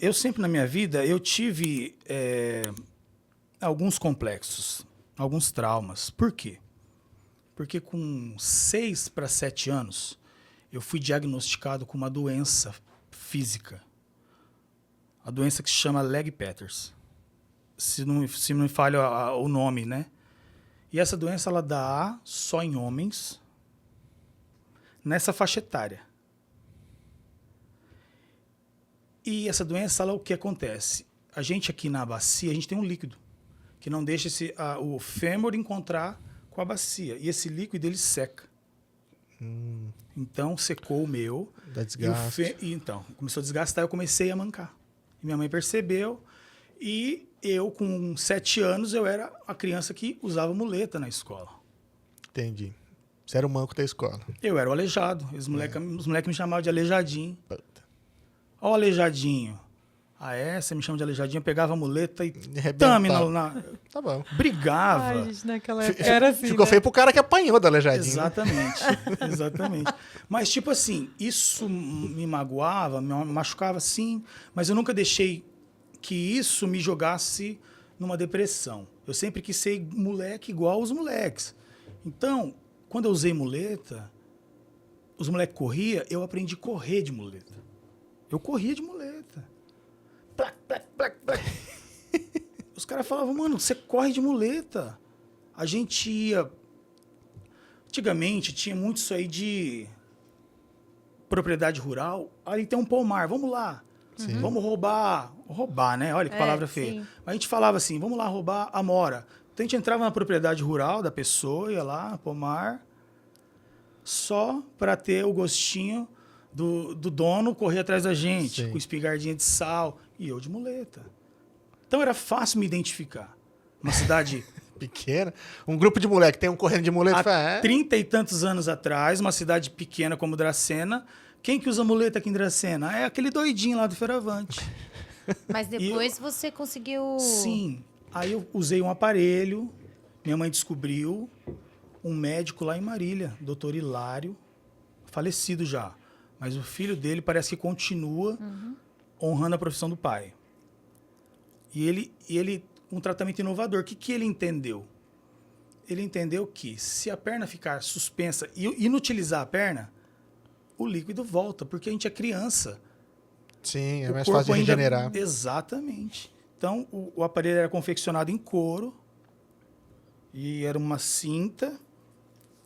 eu sempre na minha vida, eu tive alguns complexos, alguns traumas. Por quê? Porque com 6 para 7 anos, eu fui diagnosticado com uma doença física. A doença que se chama Legg-Peters. Se não me falha o nome, né? E essa doença, ela dá só em homens nessa faixa etária. E essa doença, ela, o que acontece? A gente aqui na bacia, a gente tem um líquido que não deixa o fêmur encontrar com a bacia. E esse líquido, ele seca. Então, secou o meu. Dá desgaste. Então, começou a desgastar, eu comecei a mancar. E minha mãe percebeu. E eu, com 7 anos, eu era a criança que usava muleta na escola. Entendi. Você era o manco da escola. Eu era o aleijado. Os moleques me chamavam de aleijadinho. Ó o aleijadinho. Ah, é? Você me chama de aleijadinho? Eu pegava a muleta e tame na... Tá bom. Brigava. Ai, gente, naquela época era assim, Ficou né? feio pro cara que apanhou da aleijadinho. Exatamente. Exatamente. Mas, tipo assim, isso me magoava, me machucava, sim. Mas eu nunca deixei que isso me jogasse numa depressão. Eu sempre quis ser moleque igual os moleques. Então, quando eu usei muleta, os moleques corriam, eu aprendi a correr de muleta. Eu corria de muleta. Plac, plac, plac, plac. Os caras falavam, mano, você corre de muleta. A gente ia... Antigamente tinha muito isso aí de propriedade rural. Ali tem um pomar, vamos lá. Sim. Vamos roubar. Roubar, né? Olha que palavra feia. Sim. A gente falava assim, vamos lá roubar a mora. Então a gente entrava na propriedade rural da pessoa, ia lá, no pomar, só para ter o gostinho do dono correr atrás da gente, Sim. com espingardinha de sal, e eu de muleta. Então era fácil me identificar. Uma cidade... Pequena. Um grupo de moleque tem um correndo de muleta. Há 30 e tantos anos atrás, uma cidade pequena como Dracena, quem que usa muleta aqui em Dracena? É aquele doidinho lá do Feiravante. Mas depois você conseguiu... Sim. Aí eu usei um aparelho, minha mãe descobriu, um médico lá em Marília, doutor Hilário, falecido já. Mas o filho dele parece que continua honrando a profissão do pai. E ele um tratamento inovador. O que ele entendeu? Ele entendeu que se a perna ficar suspensa e inutilizar a perna, o líquido volta, porque a gente é criança. Sim, é O mais corpo fácil de ainda- regenerar. Exatamente. Então, o aparelho era confeccionado em couro e era uma cinta,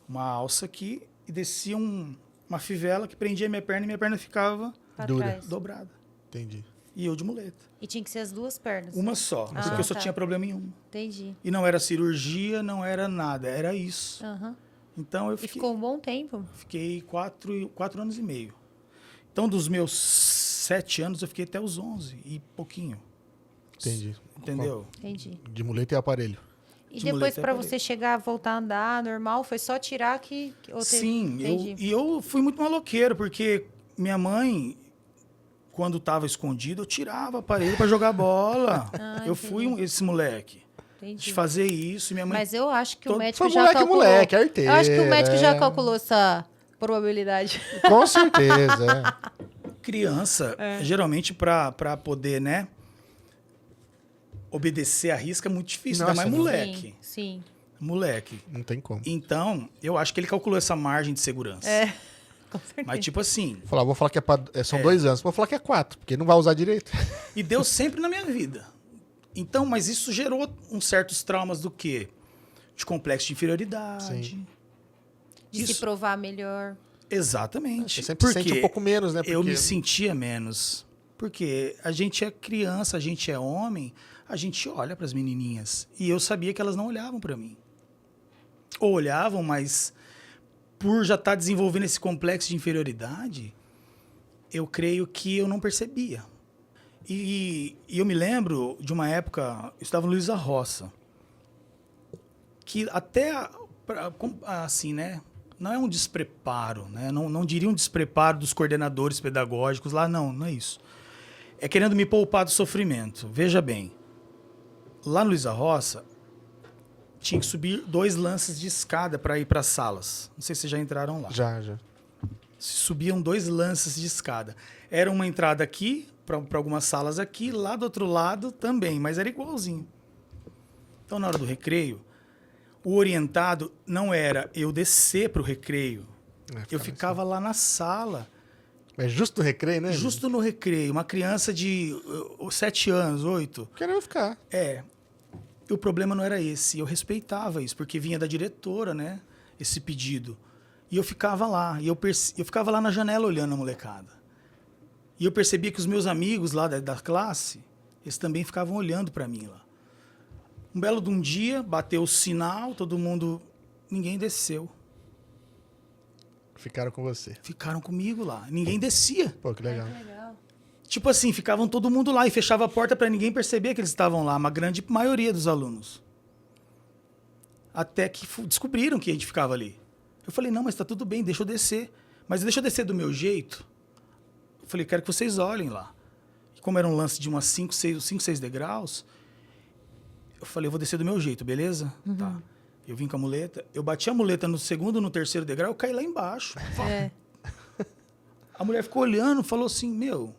uma alça aqui, e descia uma fivela que prendia minha perna e minha perna ficava pra Dura. trás. dobrada. Entendi. E eu de muleta. E tinha que ser as duas pernas. Uma só, Ah, porque eu só tá. tinha problema em uma. Entendi. E não era cirurgia, não era nada, era isso. Aham. Então eu E ficou um bom tempo. fiquei 4 anos e meio. Então dos meus 7 anos eu fiquei até os 11 e pouquinho. Entendi. Entendeu? Entendi. De muleta e aparelho. E De depois, muleta pra eu parei. você chegar, voltar a andar normal, foi só tirar ou teve- Sim, Entendi. eu fui muito maloqueiro, porque minha mãe, quando estava escondido, eu tirava o aparelho para jogar bola. Ah, Eu fui esse moleque. Entendi. De fazer isso, e minha mãe... Mas eu acho que o Todo- médico Foi já moleque, calculou. moleque, arteiro. Eu acho que o médico já é. calculou essa probabilidade. Com certeza, é. Criança, geralmente para poder, né, obedecer a risca é muito difícil, ainda Nossa, mais não. moleque. Sim. Moleque. Não tem como. Então, eu acho que ele calculou essa margem de segurança. É. Com certeza. Mas tipo assim, Vou falar que são 2 anos. Vou falar que é 4, porque não vai usar direito. e deu sempre na minha vida. Então, mas isso gerou uns certos traumas do quê? De complexo de inferioridade. Sim. De se Isso. provar melhor. Exatamente. Você sempre Porque sente um pouco menos, né? eu Porque- me sentia menos. Porque a gente é criança, a gente é homem, a gente olha para as menininhas. E eu sabia que elas não olhavam para mim. Ou olhavam, mas por já estar desenvolvendo esse complexo de inferioridade, eu creio que eu não percebia. E eu me lembro de uma época, eu estava no Luiza Roça, que até, assim, né, não é um despreparo, né, não diria um despreparo dos coordenadores pedagógicos lá, não é isso. É querendo me poupar do sofrimento. Veja bem, lá no Luiza Roça, tinha que subir 2 lances de escada para ir para as salas. Não sei se vocês já entraram lá. Já. Subiam 2 lances de escada. Era uma entrada aqui, para algumas salas aqui, lá do outro lado também, mas era igualzinho. Então, na hora do recreio, o orientado não era eu descer para o recreio. Eu ficava lá na sala. Mas justo no recreio, né? Justo no recreio. Uma criança de 7 anos, 8. Querendo ficar. O problema não era esse. Eu respeitava isso, porque vinha da diretora, né? Esse pedido. E eu ficava lá. E eu ficava lá na janela olhando a molecada. E eu percebia que os meus amigos lá da classe, eles também ficavam olhando para mim lá. Um belo de um dia, bateu o sinal, todo mundo... Ninguém desceu. Ficaram com você. Ficaram comigo lá. Ninguém descia. Pô, que legal. Que legal. Tipo assim, ficavam todo mundo lá e fechava a porta para ninguém perceber que eles estavam lá. Uma grande maioria dos alunos. Até que descobriram que a gente ficava ali. Eu falei, não, mas tá tudo bem, deixa eu descer. Mas deixa eu descer do meu jeito. Eu falei, quero que vocês olhem lá. E como era um lance de umas 5, 6 degraus, eu falei, eu vou descer do meu jeito, beleza? Tá. Eu vim com a muleta, eu bati a muleta no segundo, no terceiro degrau, eu caí lá embaixo. É. A mulher ficou olhando, falou assim, meu,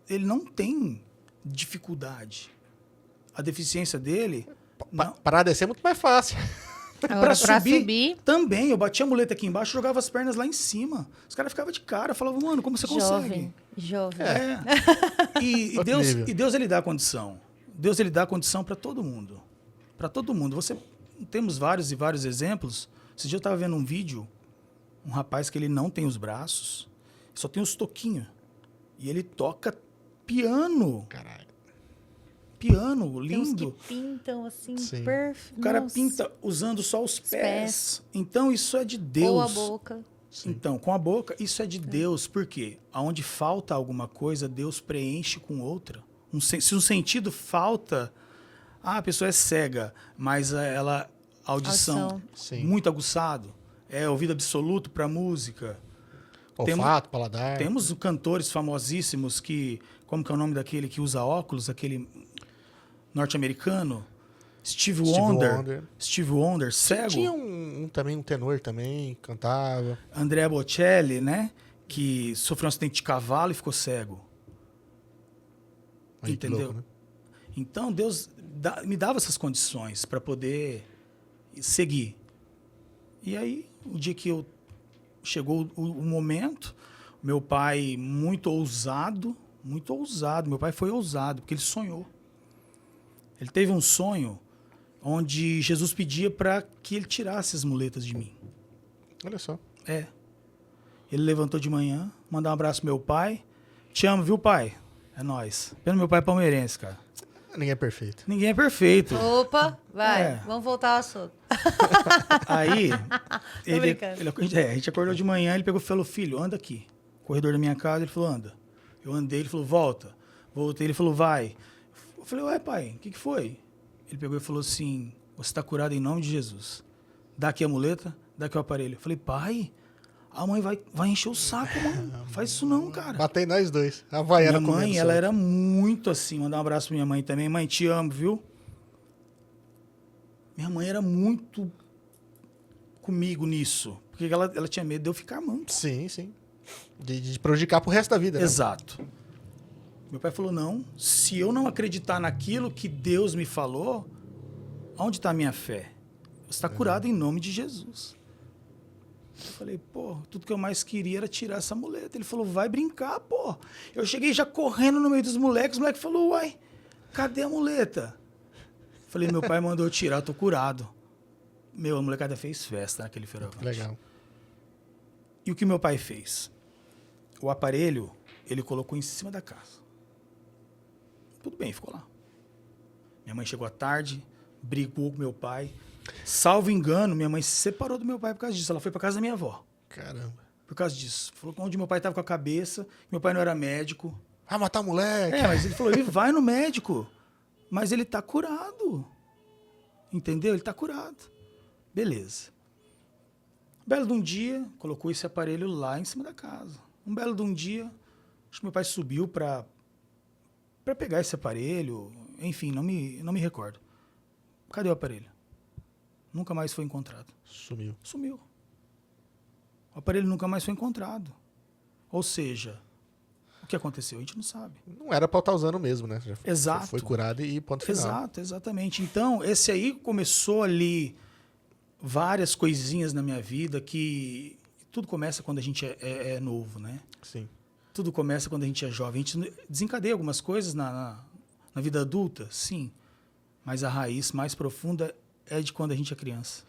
ele não tem dificuldade. A deficiência dele... não. Para descer é muito mais fácil. Agora, pra subir... Também, eu bati a muleta aqui embaixo, jogava as pernas lá em cima. Os caras ficavam de cara, falavam, mano, como você consegue? Jovem. E Outro Deus, nível. e Deus, ele dá condição. Deus, ele dá condição para todo mundo. Para todo mundo. Temos vários e vários exemplos. Esse dia eu estava vendo um vídeo, um rapaz que ele não tem os braços, só tem os toquinhos. E ele toca piano. Caralho. Piano, Tem uns lindo. que pintam assim, Sim. perfeito. O cara pinta usando só os pés. Então, isso é de Deus. Ou a boca. Sim. Então, com a boca, isso é de Deus. Por quê? Aonde falta alguma coisa, Deus preenche com outra. Se um sentido falta, a pessoa é cega, mas ela audição Sim. muito aguçado, é ouvido absoluto para música. Olfato, paladar. Temos cantores famosíssimos que, como que é o nome daquele que usa óculos, aquele norte-americano, Steve Wonder. Steve Wonder, cego. Tinha também um tenor também, cantava. Andrea Bocelli, né? Que sofreu um acidente de cavalo e ficou cego. Aí, que Entendeu? louco, né? Então, Deus me dava essas condições para poder seguir. E aí, o dia que chegou o momento, meu pai muito ousado. Meu pai foi ousado, porque ele sonhou. Ele teve um sonho onde Jesus pedia para que ele tirasse as muletas de mim. Olha só. Ele levantou de manhã, mandou um abraço pro meu pai. Te amo, viu, pai? É nóis. Pelo meu pai é palmeirense, cara. Ninguém é perfeito. Ninguém é perfeito. Opa, vai. É. Vamos voltar ao assunto. Aí, brincando. a gente acordou de manhã, ele pegou e falou, filho, anda aqui. Corredor da minha casa, ele falou, anda. Eu andei, ele falou, volta. Voltei, ele falou, vai. Eu falei, ué, pai, o que foi? Ele pegou e falou assim, você está curado em nome de Jesus. Dá aqui a muleta, dá aqui o aparelho. Eu falei, pai, a mãe vai encher o saco, mano. Faz isso não, cara. Batei nós dois. A Havaiana Minha mãe, comendo ela solto. era muito assim. Mandar um abraço pra minha mãe também. Mãe, te amo, viu? Minha mãe era muito comigo nisso. Porque ela tinha medo de eu ficar manco. Sim, sim. De prejudicar pro resto da vida, né? Exato. Meu pai falou, não, se eu não acreditar naquilo que Deus me falou, onde está a minha fé? Você está curado em nome de Jesus. Eu falei, pô, tudo que eu mais queria era tirar essa muleta. Ele falou, vai brincar, pô. Eu cheguei já correndo no meio dos moleques, o moleque falou, uai, cadê a muleta? Eu falei, meu pai mandou eu tirar, eu tô curado. A molecada fez festa naquele feiravante. Legal. E o que meu pai fez? O aparelho, ele colocou em cima da casa. Tudo bem, ficou lá. Minha mãe chegou à tarde, brigou com meu pai. Salvo engano, minha mãe se separou do meu pai por causa disso. Ela foi para casa da minha avó. Caramba. Por causa disso. Falou que onde meu pai estava com a cabeça, meu pai não era médico. Vai matar o moleque. Mas ele falou, ele vai no médico. Mas ele tá curado. Entendeu? Ele tá curado. Beleza. Um belo de um dia, colocou esse aparelho lá em cima da casa. Um belo de um dia, acho que meu pai subiu para pegar esse aparelho. Enfim, não me recordo. Cadê o aparelho? Nunca mais foi encontrado. Sumiu. Sumiu. O aparelho nunca mais foi encontrado. Ou seja, O que aconteceu, a gente não sabe. Não era pra estar usando mesmo, né? Já Exato. foi curado e ponto final. Exato, exatamente. Então, esse aí começou ali várias coisinhas na minha vida que tudo começa quando a gente é novo, né? Sim. Tudo começa quando a gente é jovem. A gente desencadeia algumas coisas na vida adulta, sim. Mas a raiz mais profunda é de quando a gente é criança.